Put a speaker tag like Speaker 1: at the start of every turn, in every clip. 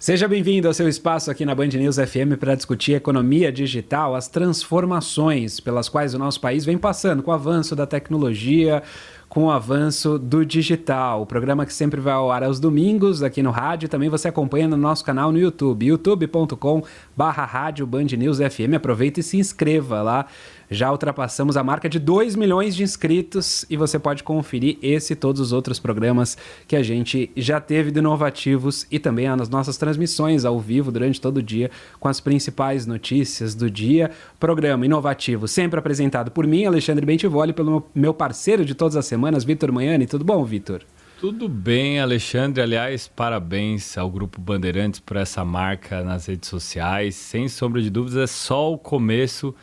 Speaker 1: Seja bem-vindo ao seu espaço aqui na Band News FM para discutir economia digital, as transformações pelas quais o nosso país vem passando com o avanço da tecnologia, com o avanço do digital. O programa que sempre vai ao ar aos domingos aqui no rádio, também você acompanha no nosso canal no YouTube, youtube.com/rádio Band News FM. Aproveita e se inscreva lá. Já ultrapassamos a marca de 2 milhões de inscritos e você pode conferir esse e todos os outros programas que a gente já teve de inovativos e também as nossas transmissões ao vivo durante todo o dia com as principais notícias do dia. Programa inovativo sempre apresentado por mim, Alexandre Bentivoli, pelo meu parceiro de todas as semanas, Vitor Manhani. Tudo bom, Vitor?
Speaker 2: Tudo bem, Alexandre. Aliás, parabéns ao Grupo Bandeirantes por essa marca nas redes sociais. Sem sombra de dúvidas, é só o começo.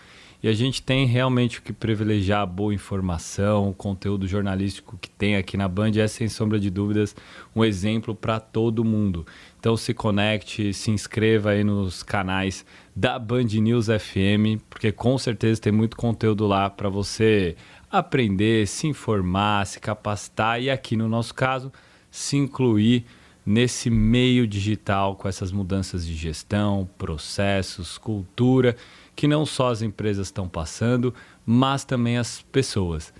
Speaker 2: E a gente tem realmente o que privilegiar a boa informação, o conteúdo jornalístico que tem aqui na Band é, sem sombra de dúvidas, um exemplo para todo mundo. Então se conecte, se inscreva aí nos canais da Band News FM, porque com certeza tem muito conteúdo lá para você aprender, se informar, se capacitar e aqui no nosso caso, se incluir nesse meio digital com essas mudanças de gestão, processos, cultura, que não só as empresas estão passando, mas também as pessoas.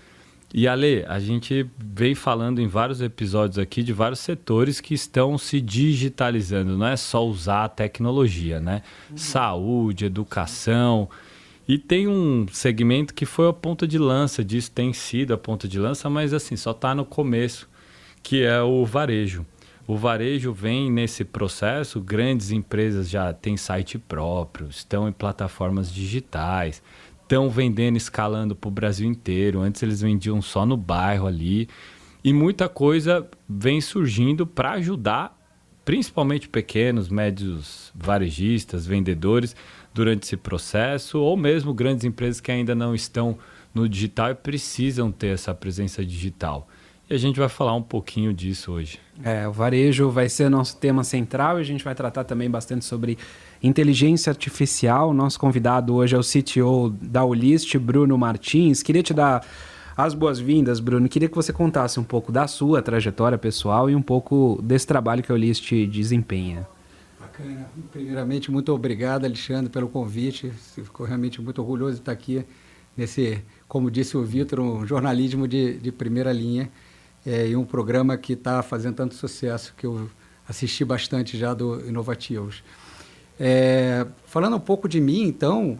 Speaker 2: E Ale, a gente vem falando em vários episódios aqui de vários setores que estão se digitalizando, não é só usar a tecnologia, né? Saúde, educação, e tem um segmento que foi a ponta de lança disso, tem sido a ponta de lança, mas assim, só está no começo, que é o varejo. O varejo vem nesse processo, grandes empresas já têm site próprio, estão em plataformas digitais, estão vendendo, escalando para o Brasil inteiro. Antes eles vendiam só no bairro ali. E muita coisa vem surgindo para ajudar, principalmente pequenos, médios varejistas, vendedores, durante esse processo, ou mesmo grandes empresas que ainda não estão no digital e precisam ter essa presença digital. E a gente vai falar um pouquinho disso hoje.
Speaker 1: O varejo vai ser nosso tema central e a gente vai tratar também bastante sobre inteligência artificial. Nosso convidado hoje é o CTO da Olist, Bruno Martins. Queria te dar as boas-vindas, Bruno. Queria que você contasse um pouco da sua trajetória pessoal e um pouco desse trabalho que a Olist desempenha.
Speaker 3: Bacana. Primeiramente, muito obrigado, Alexandre, pelo convite. Ficou realmente muito orgulhoso de estar aqui nesse, como disse o Vitor, um jornalismo de primeira linha. E um programa que está fazendo tanto sucesso, que eu assisti bastante já do Inovativos. Falando um pouco de mim, então,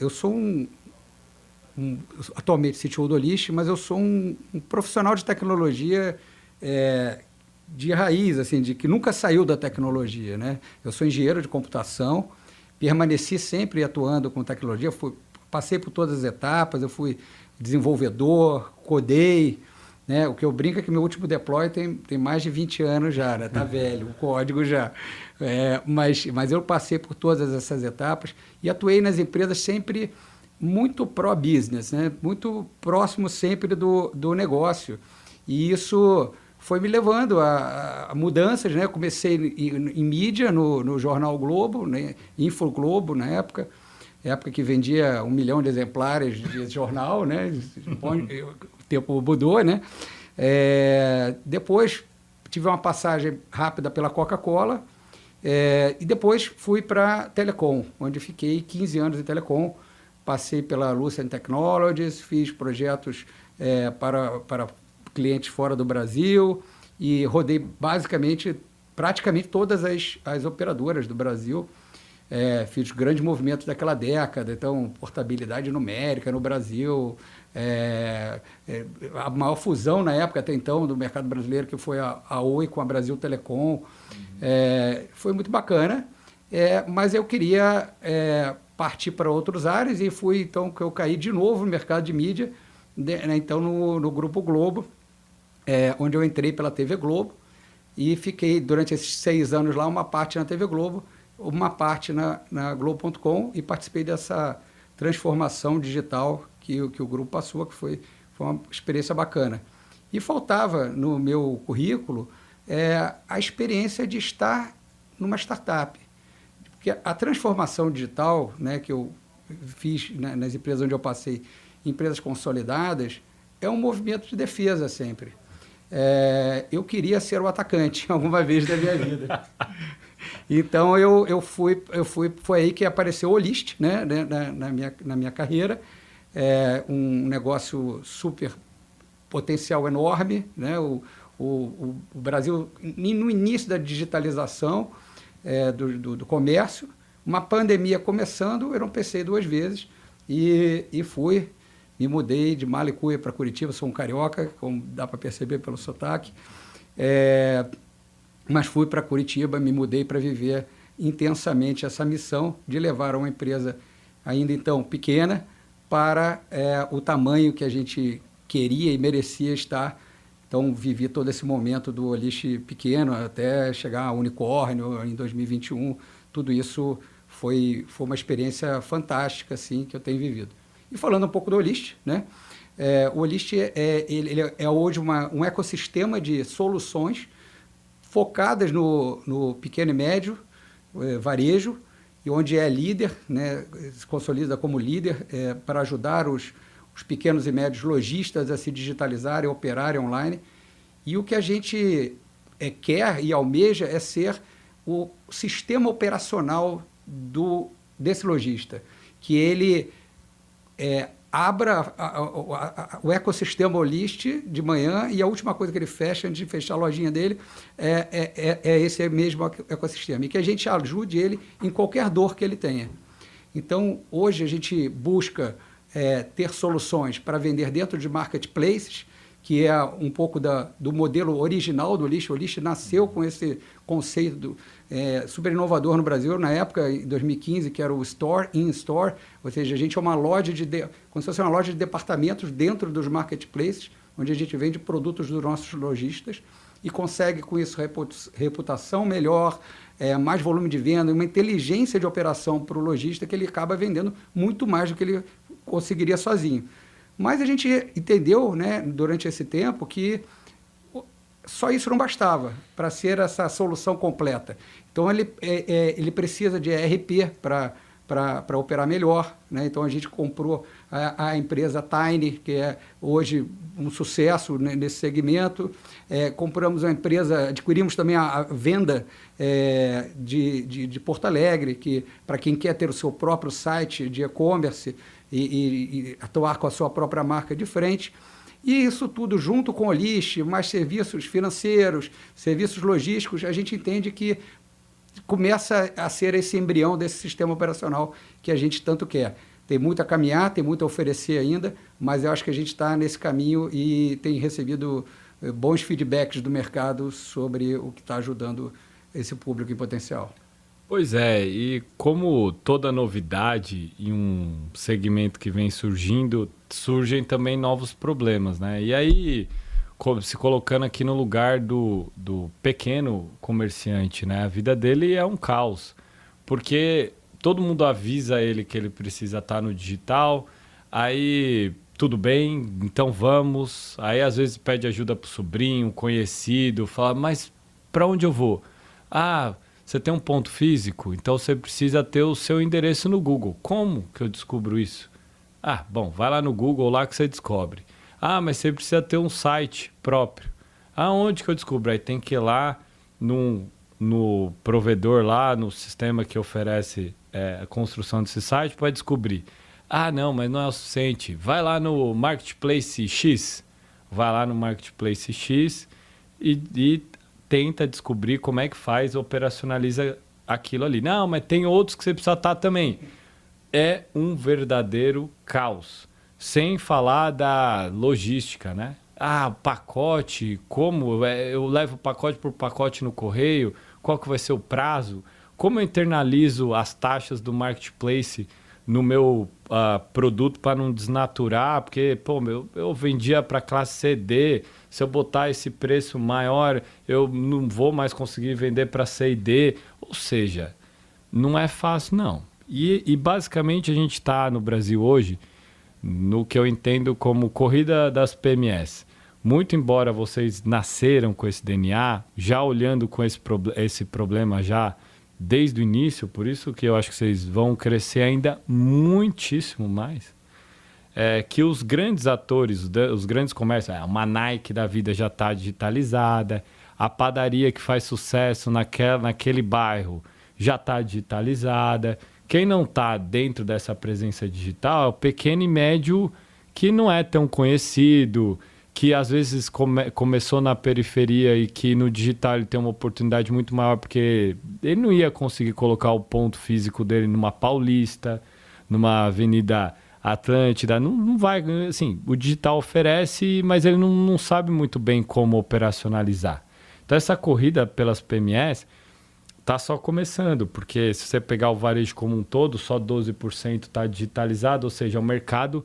Speaker 3: eu sou atualmente CTO do Olist, mas eu sou um profissional de tecnologia de raiz, assim, de que nunca saiu da tecnologia, né? Eu sou engenheiro de computação, permaneci sempre atuando com tecnologia, passei por todas as etapas, eu fui desenvolvedor, codei, né? O que eu brinco é que meu último deploy tem mais de 20 anos já, né? Tá velho, o código já. Mas eu passei por todas essas etapas e atuei nas empresas sempre muito pró-business, né? Muito próximo sempre do negócio. E isso foi me levando a mudanças, né? Eu comecei em mídia, no Jornal Globo, né? Info Globo, na época que vendia 1 milhão de exemplares de jornal, né? O tempo mudou, né? Depois tive uma passagem rápida pela Coca-Cola e depois fui para Telecom, onde fiquei 15 anos em Telecom. Passei pela Lucent Technologies, fiz projetos para clientes fora do Brasil e rodei praticamente todas as operadoras do Brasil. Fiz grandes movimentos daquela década, então portabilidade numérica no Brasil, a maior fusão na época até então do mercado brasileiro, que foi a Oi com a Brasil Telecom. Foi muito bacana, mas eu queria partir para outras áreas e fui então que eu caí de novo no mercado de mídia, né, então no Grupo Globo, onde eu entrei pela TV Globo e fiquei durante esses 6 anos lá, uma parte na TV Globo, uma parte na Globo.com e participei dessa transformação digital que o grupo passou, que foi uma experiência bacana. E faltava no meu currículo a experiência de estar numa startup. Porque a transformação digital, né, que eu fiz nas empresas onde eu passei, empresas consolidadas, é um movimento de defesa sempre. Eu queria ser o atacante alguma vez da minha vida. Então, foi aí que apareceu o Olist, né, na minha carreira. Um negócio super potencial enorme, né? O Brasil, no início da digitalização do comércio, uma pandemia começando, eu não pensei duas vezes e me mudei de mala e cuia para Curitiba, sou um carioca, como dá para perceber pelo sotaque, mas fui para Curitiba, me mudei para viver intensamente essa missão de levar uma empresa ainda então pequena para o tamanho que a gente queria e merecia estar. Então, vivi todo esse momento do Olist pequeno até chegar a unicórnio em 2021. Tudo isso foi uma experiência fantástica assim, que eu tenho vivido. E falando um pouco do Olist, né? O Olist ele é hoje um ecossistema de soluções focadas no pequeno e médio varejo, e onde é líder, né? Se consolida como líder para ajudar os pequenos e médios lojistas a se digitalizarem, operarem online. E o que a gente quer e almeja é ser o sistema operacional desse lojista, que ele abra o ecossistema Olist de manhã e a última coisa que ele fecha, antes de fechar a lojinha dele, é esse mesmo ecossistema. E que a gente ajude ele em qualquer dor que ele tenha. Então, hoje a gente busca ter soluções para vender dentro de marketplaces, que é um pouco do modelo original do Olist. O Olist nasceu com esse conceito super inovador no Brasil, na época, em 2015, que era o Store in Store, ou seja, a gente é uma loja como se fosse uma loja de departamentos dentro dos marketplaces, onde a gente vende produtos dos nossos lojistas e consegue, com isso, reputação melhor, mais volume de venda, uma inteligência de operação para o lojista, que ele acaba vendendo muito mais do que ele conseguiria sozinho. Mas a gente entendeu, né, durante esse tempo, que só isso não bastava para ser essa solução completa. Então, ele precisa de ERP para operar melhor, né? Então, a gente comprou a empresa Tiny, que é hoje um sucesso, né, nesse segmento. Compramos uma empresa, adquirimos também a venda de Porto Alegre, que para quem quer ter o seu próprio site de e-commerce e atuar com a sua própria marca de frente. E isso tudo junto com o Olist, mais serviços financeiros, serviços logísticos, a gente entende que começa a ser esse embrião desse sistema operacional que a gente tanto quer. Tem muito a caminhar, tem muito a oferecer ainda, mas eu acho que a gente está nesse caminho e tem recebido bons feedbacks do mercado sobre o que está ajudando esse público em potencial.
Speaker 2: Pois é, e como toda novidade em um segmento que vem surgindo, surgem também novos problemas, né? E aí, se colocando aqui no lugar do pequeno comerciante, né? A vida dele é um caos, porque todo mundo avisa ele que ele precisa estar no digital, aí tudo bem, então vamos, aí às vezes pede ajuda para o sobrinho, conhecido, fala, mas para onde eu vou? Você tem um ponto físico, então você precisa ter o seu endereço no Google. Como que eu descubro isso? Bom, vai lá no Google lá que você descobre. Mas você precisa ter um site próprio. Onde que eu descubro? Aí tem que ir lá no provedor lá, no sistema que oferece a construção desse site para descobrir. Não, mas não é o suficiente. Vai lá no Marketplace X. Vai lá no Marketplace X e tenta descobrir como é que faz, operacionaliza aquilo ali. Não, mas tem outros que você precisa estar também. É um verdadeiro caos. Sem falar da logística, né? Pacote, como? Eu levo pacote por pacote no correio? Qual que vai ser o prazo? Como eu internalizo as taxas do marketplace no meu produto para não desnaturar? Porque, eu vendia para classe CD, se eu botar esse preço maior, eu não vou mais conseguir vender para C e D. Ou seja, não é fácil, não. E basicamente a gente está no Brasil hoje no que eu entendo como corrida das PMS. Muito embora vocês nasceram com esse DNA, já olhando com esse problema já desde o início, por isso que eu acho que vocês vão crescer ainda muitíssimo mais, que os grandes atores, os grandes comércios, uma Nike da vida já está digitalizada, a padaria que faz sucesso naquele bairro já está digitalizada. Quem não está dentro dessa presença digital é o pequeno e médio que não é tão conhecido, que às vezes começou na periferia e que no digital ele tem uma oportunidade muito maior, porque ele não ia conseguir colocar o ponto físico dele numa Paulista, numa Avenida Atlântida, não vai, assim, o digital oferece, mas ele não sabe muito bem como operacionalizar. Então essa corrida pelas PMEs está só começando, porque se você pegar o varejo como um todo, só 12% está digitalizado, ou seja, é um mercado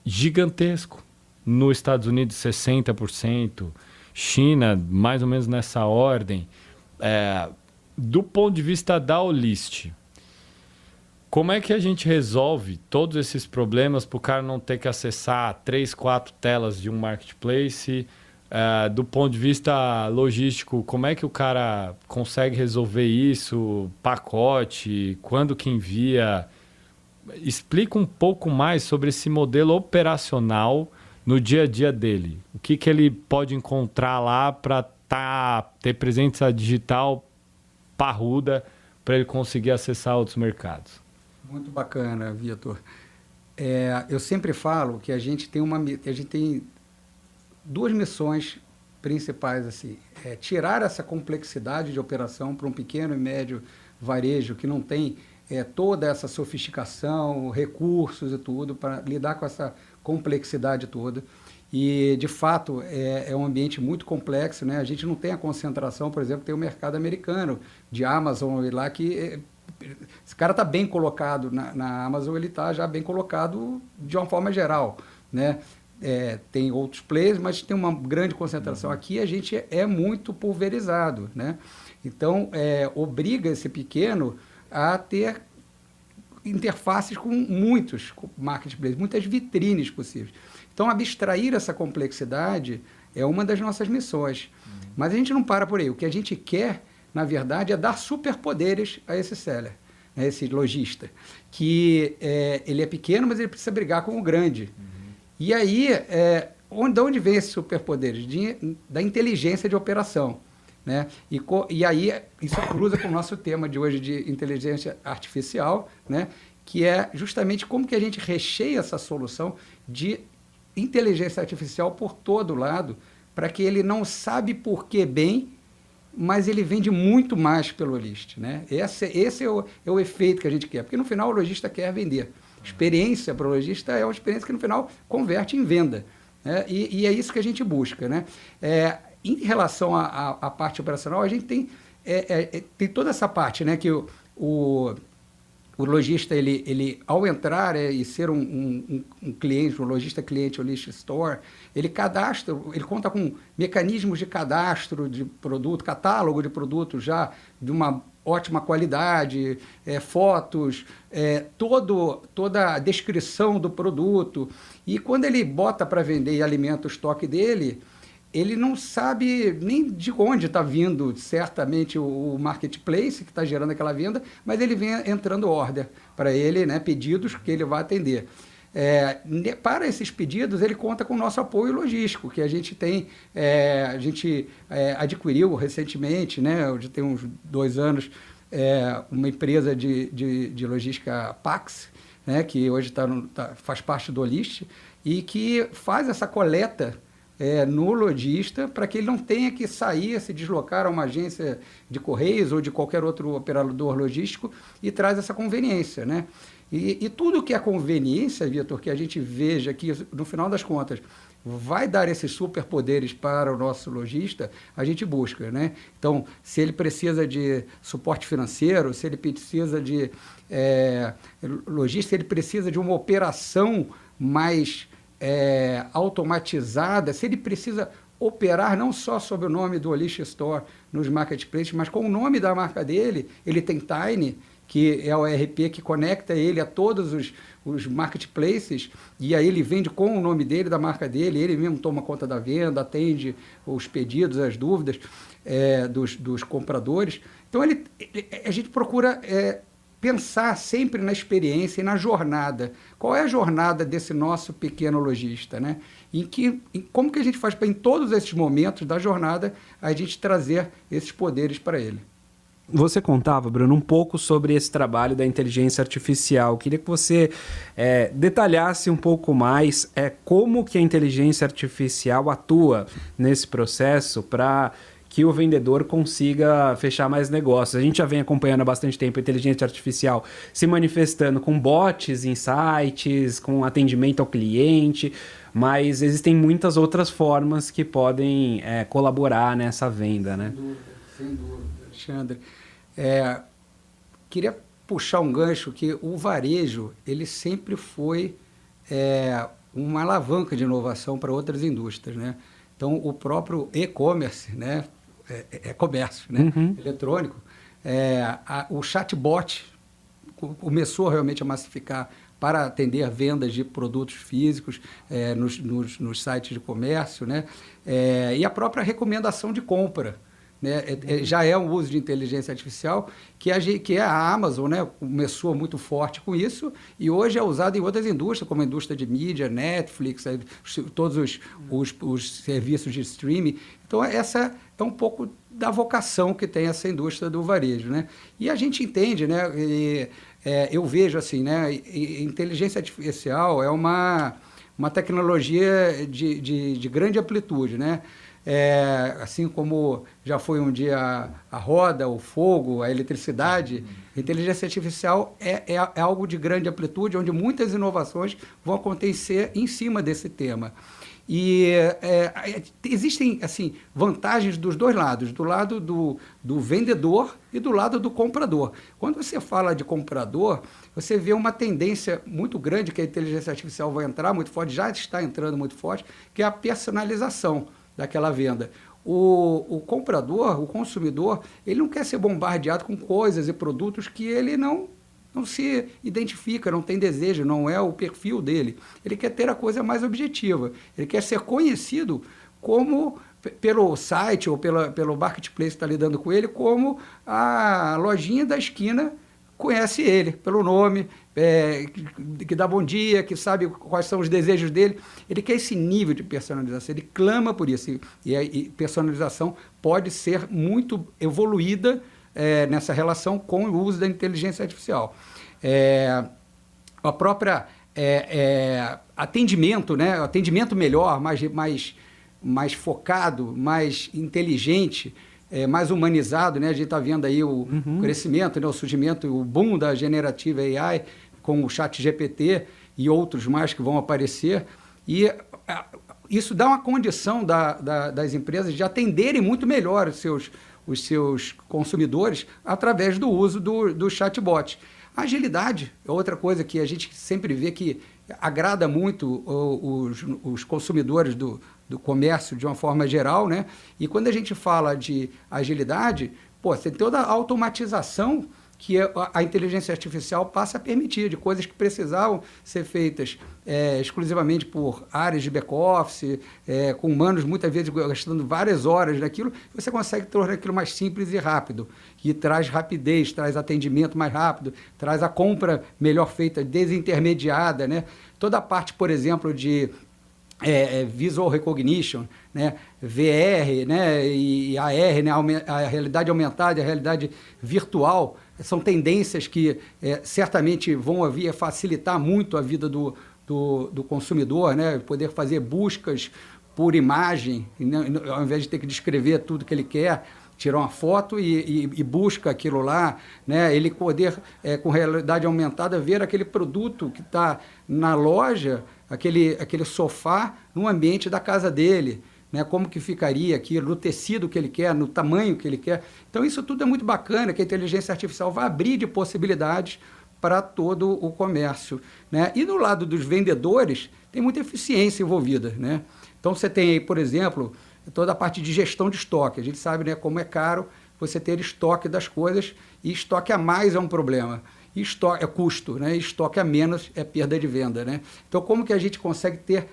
Speaker 2: gigantesco. Nos Estados Unidos, 60%, China, mais ou menos nessa ordem. Do ponto de vista da Olist, como é que a gente resolve todos esses problemas para o cara não ter que acessar 3, 4 telas de um marketplace? Do ponto de vista logístico, como é que o cara consegue resolver isso? Pacote, quando que envia? Explica um pouco mais sobre esse modelo operacional no dia a dia dele. O que ele pode encontrar lá para ter presença digital parruda para ele conseguir acessar outros mercados?
Speaker 3: Muito bacana, Vitor. Eu sempre falo que a gente tem duas missões principais, assim. Tirar essa complexidade de operação para um pequeno e médio varejo que não tem toda essa sofisticação, recursos e tudo, para lidar com essa complexidade toda. E, de fato, é um ambiente muito complexo, né? A gente não tem a concentração, por exemplo, tem o mercado americano, de Amazon e lá, que esse cara está bem colocado na Amazon, ele está já bem colocado de uma forma geral, né? Tem outros players, mas tem uma grande concentração. Aqui a gente é muito pulverizado, né? Então, obriga esse pequeno a ter interfaces com muitos marketplaces, muitas vitrines possíveis. Então, abstrair essa complexidade é uma das nossas missões. Mas a gente não para por aí. O que a gente quer, na verdade, é dar superpoderes a esse seller, a esse lojista, que ele é pequeno, mas ele precisa brigar com o grande. E aí, de onde vem esses superpoderes? Da inteligência de operação. Né? E aí, isso cruza com o nosso tema de hoje de inteligência artificial, né? Que é justamente como que a gente recheia essa solução de inteligência artificial por todo lado, para que ele não sabe por que bem, mas ele vende muito mais pelo Olist. Né? Esse é o efeito que a gente quer, porque no final o lojista quer vender. Experiência para o lojista é uma experiência que no final converte em venda. Né? E é isso que a gente busca. Né? Em relação à parte operacional, a gente tem toda essa parte, né, que o lojista, ele ao entrar e ser um cliente, um lojista cliente Olist Store, ele conta com mecanismos de cadastro de produto, catálogo de produtos já de uma ótima qualidade, fotos, toda a descrição do produto. E quando ele bota para vender e alimenta o estoque dele, ele não sabe nem de onde está vindo certamente o marketplace que está gerando aquela venda, mas ele vem entrando order para ele, né, pedidos que ele vai atender. Para esses pedidos, ele conta com o nosso apoio logístico, que a gente tem, a gente adquiriu recentemente, né, já tem uns 2 anos, uma empresa de logística Pax, né, que hoje faz parte do Olist, e que faz essa coleta no lojista, para que ele não tenha que sair, se deslocar a uma agência de correios ou de qualquer outro operador logístico, e traz essa conveniência, né? E tudo que é conveniência, Vitor, que a gente veja que, no final das contas, vai dar esses superpoderes para o nosso lojista, a gente busca, né? Então, se ele precisa de suporte financeiro, se ele precisa de logística, se ele precisa de uma operação mais automatizada, se ele precisa operar não só sob o nome do Olist Store nos marketplaces, mas com o nome da marca dele. Ele tem Tiny, que é o ERP que conecta ele a todos os marketplaces, e aí ele vende com o nome dele, da marca dele, ele mesmo toma conta da venda, atende os pedidos, as dúvidas dos compradores. Então, a gente procura pensar sempre na experiência e na jornada. Qual é a jornada desse nosso pequeno lojista, né? Como que a gente faz para, em todos esses momentos da jornada, a gente trazer esses poderes para ele?
Speaker 1: Você contava, Bruno, um pouco sobre esse trabalho da inteligência artificial. Queria que você detalhasse um pouco mais como que a inteligência artificial atua nesse processo para que o vendedor consiga fechar mais negócios. A gente já vem acompanhando há bastante tempo a inteligência artificial se manifestando com bots em sites, com atendimento ao cliente, mas existem muitas outras formas que podem colaborar nessa venda, né?
Speaker 3: Sem dúvida, Alexandre. Queria puxar um gancho que o varejo ele sempre foi uma alavanca de inovação para outras indústrias, né? Então, o próprio e-commerce, né? Comércio, né? Eletrônico, o chatbot começou realmente a massificar para atender vendas de produtos físicos nos sites de comércio, né? E a própria recomendação de compra, né? Já é um uso de inteligência artificial que a Amazon, né? Começou muito forte com isso e hoje é usado em outras indústrias, como a indústria de mídia, Netflix, todos os serviços de streaming. Então, essa é um pouco da vocação que tem essa indústria do varejo, né? E a gente entende, né? Eu vejo assim, né? Inteligência artificial é uma tecnologia de grande amplitude, né? Assim como já foi um dia a roda, o fogo, a eletricidade, a inteligência artificial é algo de grande amplitude, onde muitas inovações vão acontecer em cima desse tema. E existem assim, vantagens dos dois lados, do lado do vendedor e do lado do comprador. Quando você fala de comprador, você vê uma tendência muito grande que a inteligência artificial vai entrar muito forte, já está entrando muito forte, que é a personalização daquela venda. O comprador, o consumidor, ele não quer ser bombardeado com coisas e produtos que ele não se identifica, não tem desejo, não é o perfil dele. Ele quer ter a coisa mais objetiva. Ele quer ser conhecido como, pelo site ou pelo marketplace que está lidando com ele, como a lojinha da esquina conhece ele, pelo nome, que dá bom dia, que sabe quais são os desejos dele. Ele quer esse nível de personalização, ele clama por isso. E personalização pode ser muito evoluída nessa relação com o uso da inteligência artificial. A própria atendimento, né? Atendimento melhor, mais focado, mais inteligente, mais humanizado, né? A gente está vendo aí o crescimento, né? O surgimento, o boom da generativa AI com o ChatGPT e outros mais que vão aparecer. E isso dá uma condição das empresas de atenderem muito melhor os seus consumidores através do uso do chatbot. A agilidade é outra coisa que a gente sempre vê que agrada muito os consumidores do comércio de uma forma geral, né? E quando a gente fala de agilidade, você tem toda a automatização que a inteligência artificial passa a permitir, de coisas que precisavam ser feitas exclusivamente por áreas de back-office, com humanos muitas vezes gastando várias horas naquilo, você consegue tornar aquilo mais simples e rápido, e traz rapidez, traz atendimento mais rápido, traz a compra melhor feita, desintermediada, né? Toda a parte, por exemplo, de Visual Recognition, né? VR, né? E AR, né? A realidade aumentada e a realidade virtual, são tendências que certamente vão vir a facilitar muito a vida do consumidor, né? Poder fazer buscas por imagem, ao invés de ter que descrever tudo que ele quer, tirar uma foto e busca aquilo lá, né? Ele poder, com realidade aumentada, ver aquele produto que está na loja, aquele sofá, no ambiente da casa dele, né? Como que ficaria aquilo, no tecido que ele quer, no tamanho que ele quer. Então, isso tudo é muito bacana, que a inteligência artificial vai abrir de possibilidades para todo o comércio, né? E do lado dos vendedores, tem muita eficiência envolvida, né? Então, você tem aí, por exemplo, toda a parte de gestão de estoque. A gente sabe, né, como é caro você ter estoque das coisas, e estoque a mais é um problema. E estoque é custo, né? E estoque a menos é perda de venda, né? Então, como que a gente consegue ter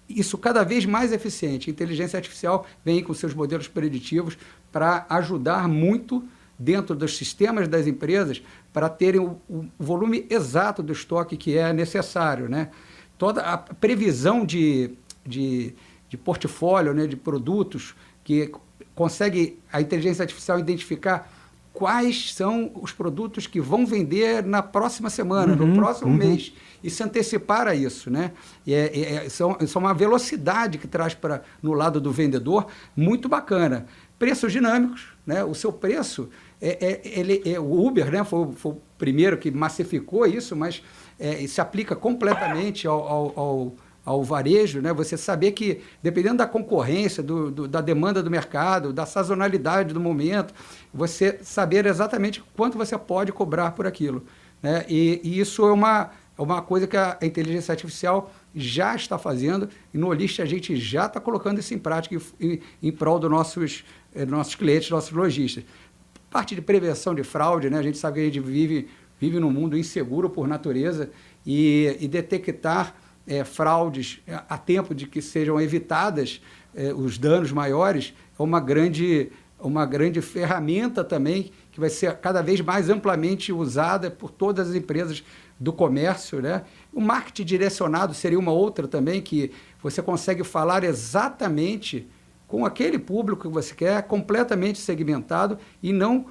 Speaker 3: isso cada vez mais eficiente? A inteligência artificial vem com seus modelos preditivos para ajudar muito dentro dos sistemas das empresas para terem o volume exato do estoque que é necessário, né? Toda a previsão de portfólio, né, de produtos, que consegue a inteligência artificial identificar quais são os produtos que vão vender na próxima semana, no próximo mês, e se antecipar a isso, né? São uma velocidade que traz no lado do vendedor muito bacana. Preços dinâmicos, né? O seu preço, o Uber, né? Foi o primeiro que massificou isso, mas se aplica completamente ao varejo, né? Você saber que, dependendo da concorrência, da demanda do mercado, da sazonalidade do momento, você saber exatamente quanto você pode cobrar por aquilo, né? E isso é uma coisa que a inteligência artificial já está fazendo, e no Olist a gente já está colocando isso em prática em prol dos nossos clientes, nossos lojistas. Parte de prevenção de fraude, né? A gente sabe que a gente vive num mundo inseguro por natureza, e detectar fraudes a tempo de que sejam evitadas os danos maiores é uma grande ferramenta também, que vai ser cada vez mais amplamente usada por todas as empresas do comércio, né? O marketing direcionado seria uma outra também, que você consegue falar exatamente com aquele público que você quer, completamente segmentado, e não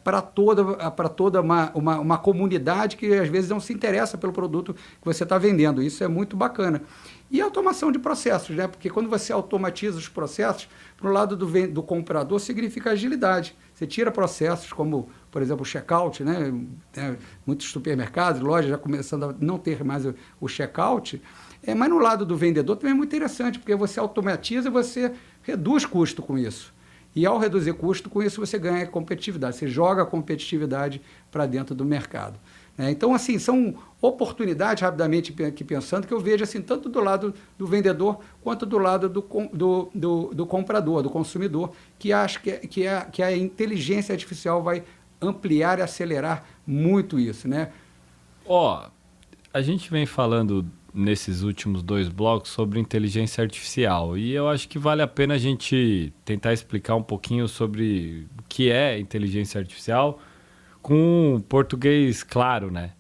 Speaker 3: para toda uma comunidade que às vezes não se interessa pelo produto que você está vendendo. Isso é muito bacana. E a automação de processos, né? Porque quando você automatiza os processos, para o lado do comprador, significa agilidade. Você tira processos como, por exemplo, o checkout, né? Muitos supermercados, lojas já começando a não ter mais o checkout. Mas no lado do vendedor também é muito interessante, porque você automatiza e você reduz custo com isso. E ao reduzir custo com isso, você ganha competitividade, você joga a competitividade para dentro do mercado. Então, assim, são oportunidades, rapidamente aqui pensando, que eu vejo assim, tanto do lado do vendedor quanto do lado do comprador, do consumidor, que acho que a inteligência artificial vai ampliar e acelerar muito isso, né?
Speaker 2: A gente vem falando nesses últimos 2 blocos sobre inteligência artificial, e eu acho que vale a pena a gente tentar explicar um pouquinho sobre o que é inteligência artificial com português claro, né?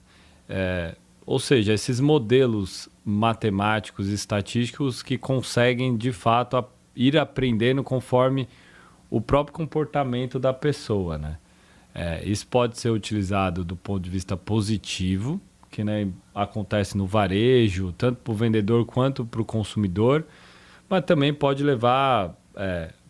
Speaker 2: Ou seja, esses modelos matemáticos e estatísticos que conseguem, de fato, ir aprendendo conforme o próprio comportamento da pessoa, né? Isso pode ser utilizado do ponto de vista positivo, que, né, acontece no varejo, tanto para o vendedor quanto para o consumidor, mas também pode levar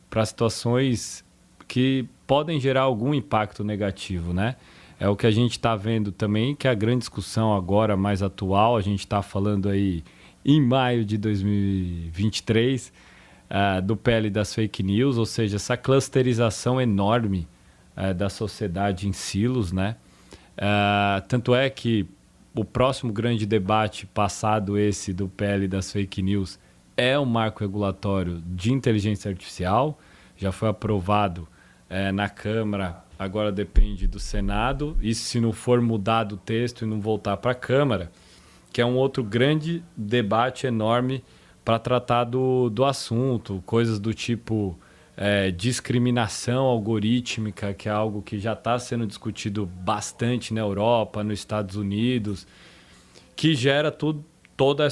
Speaker 2: para situações que podem gerar algum impacto negativo, né? É o que a gente está vendo também, que é a grande discussão agora mais atual, a gente está falando aí em maio de 2023, do PL das fake news, ou seja, essa clusterização enorme da sociedade em silos, né? Tanto é que o próximo grande debate, passado esse do PL das fake news, é um marco regulatório de inteligência artificial. Já foi aprovado na Câmara, agora depende do Senado. Isso se não for mudado o texto e não voltar para a Câmara, que é um outro grande debate enorme para tratar do assunto. Coisas do tipo discriminação algorítmica, que é algo que já está sendo discutido bastante na Europa, nos Estados Unidos, que gera toda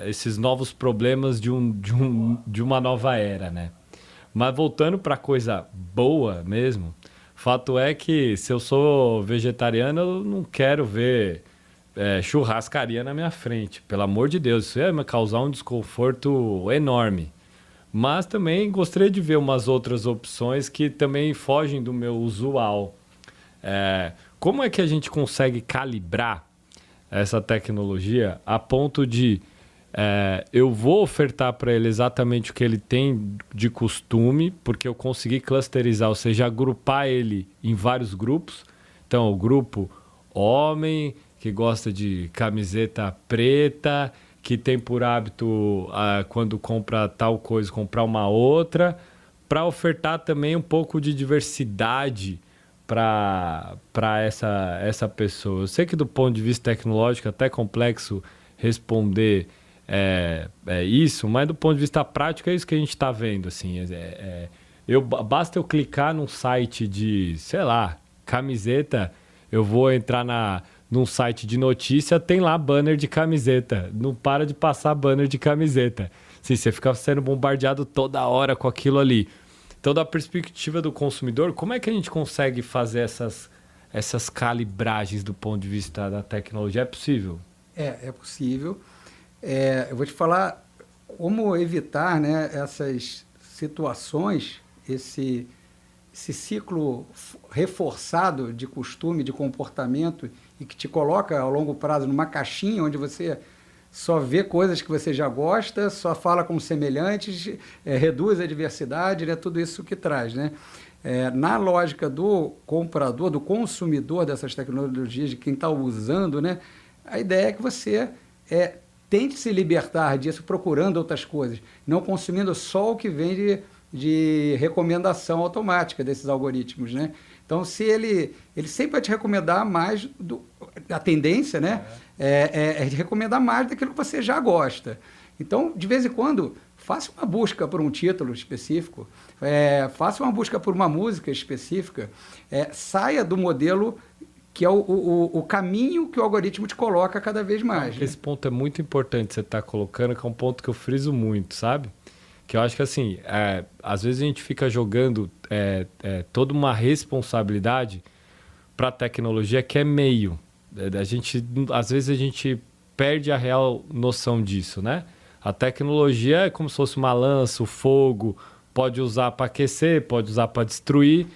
Speaker 2: esses novos problemas de uma nova era, né? Mas voltando para coisa boa mesmo, fato é que se eu sou vegetariano, eu não quero ver churrascaria na minha frente. Pelo amor de Deus, isso ia me causar um desconforto enorme. Mas também gostaria de ver umas outras opções que também fogem do meu usual. Como é que a gente consegue calibrar essa tecnologia a ponto de eu vou ofertar para ele exatamente o que ele tem de costume, porque eu consegui clusterizar, ou seja, agrupar ele em vários grupos. Então, o grupo homem, que gosta de camiseta preta, que tem por hábito, quando compra tal coisa, comprar uma outra, para ofertar também um pouco de diversidade para essa pessoa. Eu sei que do ponto de vista tecnológico é até complexo responder isso, mas do ponto de vista prático é isso que a gente está vendo. Assim, basta eu clicar num site de, sei lá, camiseta, eu vou entrar num site de notícia, tem lá banner de camiseta. Não para de passar banner de camiseta. Assim, você fica sendo bombardeado toda hora com aquilo ali. Então, da perspectiva do consumidor, como é que a gente consegue fazer essas calibragens do ponto de vista da tecnologia? É possível?
Speaker 3: É possível. Eu vou te falar como evitar, né, essas situações, esse ciclo reforçado de costume, de comportamento, e que te coloca ao longo prazo numa caixinha onde você só vê coisas que você já gosta, só fala com semelhantes, reduz a diversidade, né, tudo isso que traz, né? Na lógica do comprador, do consumidor dessas tecnologias, de quem está usando, né, a ideia é que você tente se libertar disso procurando outras coisas, não consumindo só o que vem de recomendação automática desses algoritmos, né? Então, se ele sempre vai te recomendar mais, a tendência, né, é de recomendar mais daquilo que você já gosta. Então, de vez em quando, faça uma busca por um título específico, faça uma busca por uma música específica, saia do modelo que é o caminho que o algoritmo te coloca cada vez mais.
Speaker 2: Esse ponto é muito importante você estar colocando, que é um ponto que eu friso muito, sabe? Que eu acho que assim, às vezes a gente fica jogando toda uma responsabilidade para a tecnologia que é meio. Às vezes a gente perde a real noção disso, né? A tecnologia é como se fosse uma lança, o fogo, pode usar para aquecer, pode usar para destruir.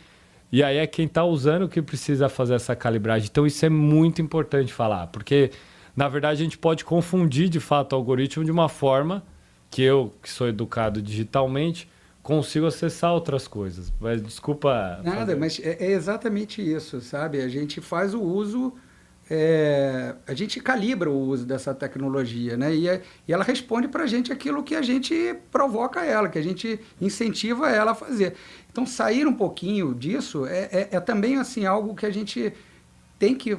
Speaker 2: E aí é quem está usando que precisa fazer essa calibragem. Então isso é muito importante falar, porque na verdade a gente pode confundir de fato o algoritmo de uma forma que eu, que sou educado digitalmente, consigo acessar outras coisas. Mas desculpa...
Speaker 3: Nada, mas é exatamente isso, sabe? A gente faz o uso, a gente calibra o uso dessa tecnologia, né? E ela responde para a gente aquilo que a gente provoca ela, que a gente incentiva ela a fazer. Então, sair um pouquinho disso é também assim, algo que a gente tem que...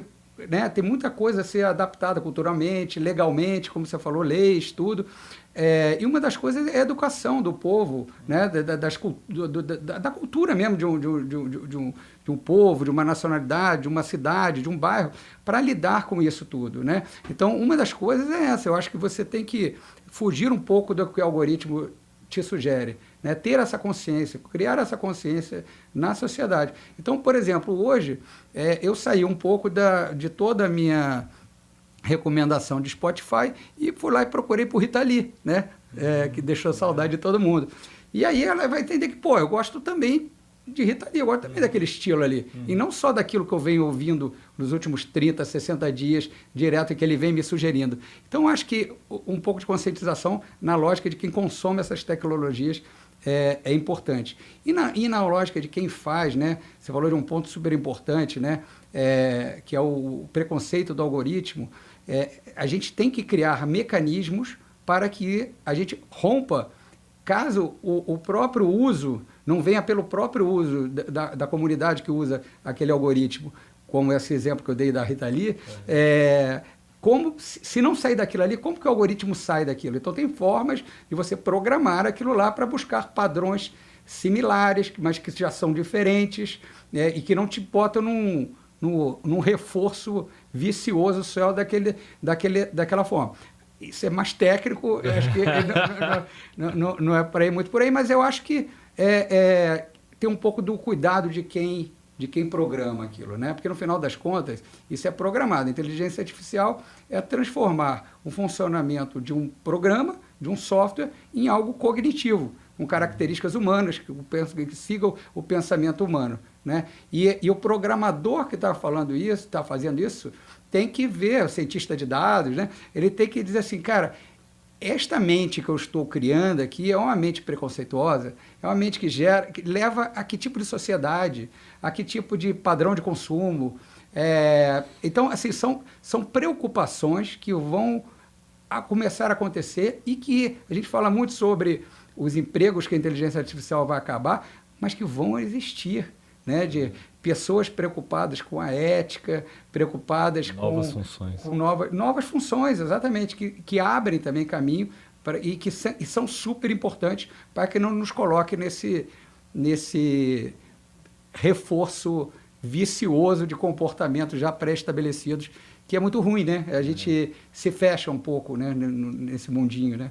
Speaker 3: né? Tem muita coisa a ser adaptada culturalmente, legalmente, como você falou, leis, tudo. E uma das coisas é a educação do povo, né? Da cultura mesmo de um povo, de uma nacionalidade, de uma cidade, de um bairro, para lidar com isso tudo, né? Então, uma das coisas é essa. Eu acho que você tem que fugir um pouco do que o algoritmo te sugere, né? Ter essa consciência, criar essa consciência na sociedade. Então, por exemplo, hoje, eu saí um pouco de toda a minha recomendação de Spotify e fui lá e procurei por Rita Lee, né? Que deixou saudade de todo mundo. E aí ela vai entender que, eu gosto também de Rita Lee, eu gosto também daquele estilo ali. E não só daquilo que eu venho ouvindo nos últimos 30, 60 dias, direto, e que ele vem me sugerindo. Então, acho que um pouco de conscientização na lógica de quem consome essas tecnologias é importante. E na lógica de quem faz, né? Você falou de um ponto super importante, né? Que é o preconceito do algoritmo. A gente tem que criar mecanismos para que a gente rompa, caso o próprio uso não venha pelo próprio uso da comunidade que usa aquele algoritmo, como esse exemplo que eu dei da Rita Lee, como, se não sair daquilo ali, como que o algoritmo sai daquilo? Então, tem formas de você programar aquilo lá para buscar padrões similares, mas que já são diferentes, né, e que não te botam num reforço vicioso só daquela forma. Isso é mais técnico, eu acho que não é para ir muito por aí, mas eu acho que tem um pouco do cuidado de quem programa aquilo, né? Porque no final das contas, isso é programado. A inteligência artificial é transformar o funcionamento de um programa, de um software, em algo cognitivo, com características humanas, que sigam o pensamento humano, né? E o programador que está falando isso, está fazendo isso, tem que ver, o cientista de dados, né? Ele tem que dizer assim, cara, esta mente que eu estou criando aqui é uma mente preconceituosa, é uma mente que leva a que tipo de sociedade, a que tipo de padrão de consumo. Então, assim, são preocupações que vão começar a acontecer e que a gente fala muito sobre os empregos que a inteligência artificial vai acabar, mas que vão existir, né? De pessoas preocupadas com a ética, preocupadas
Speaker 2: novas funções.
Speaker 3: Com novas funções, exatamente, que abrem também caminho e são super importantes para que não nos coloque nesse reforço vicioso de comportamentos já pré-estabelecidos, que é muito ruim, né? A gente se fecha um pouco, né, nesse mundinho, né?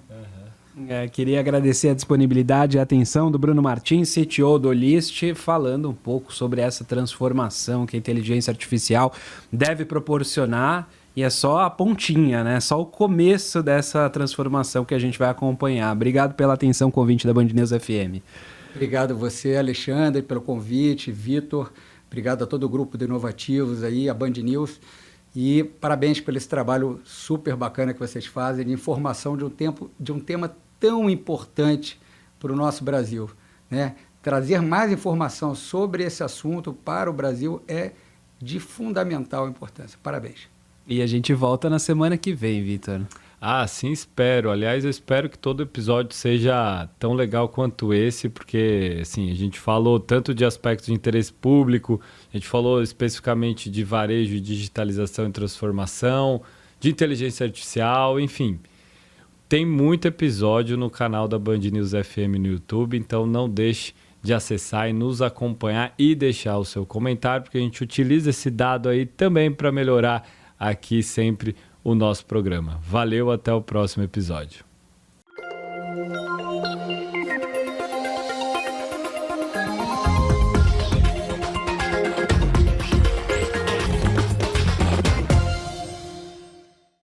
Speaker 1: Queria agradecer a disponibilidade e a atenção do Bruno Martins, CTO do Olist, falando um pouco sobre essa transformação que a inteligência artificial deve proporcionar. E é só a pontinha, né? Só o começo dessa transformação que a gente vai acompanhar. Obrigado pela atenção, convite da Band News FM.
Speaker 3: Obrigado a você, Alexandre, pelo convite, Vitor. Obrigado a todo o grupo de inovativos aí, a Band News. E parabéns pelo esse trabalho super bacana que vocês fazem de informação de um tema tão importante para o nosso Brasil, né? Trazer mais informação sobre esse assunto para o Brasil é de fundamental importância. Parabéns.
Speaker 1: E a gente volta na semana que vem, Vitor.
Speaker 2: Sim, espero. Aliás, eu espero que todo episódio seja tão legal quanto esse, porque assim, a gente falou tanto de aspectos de interesse público, a gente falou especificamente de varejo, digitalização e transformação, de inteligência artificial, enfim. Tem muito episódio no canal da Band News FM no YouTube, então não deixe de acessar e nos acompanhar e deixar o seu comentário, porque a gente utiliza esse dado aí também para melhorar aqui sempre o nosso programa. Valeu, até o próximo episódio.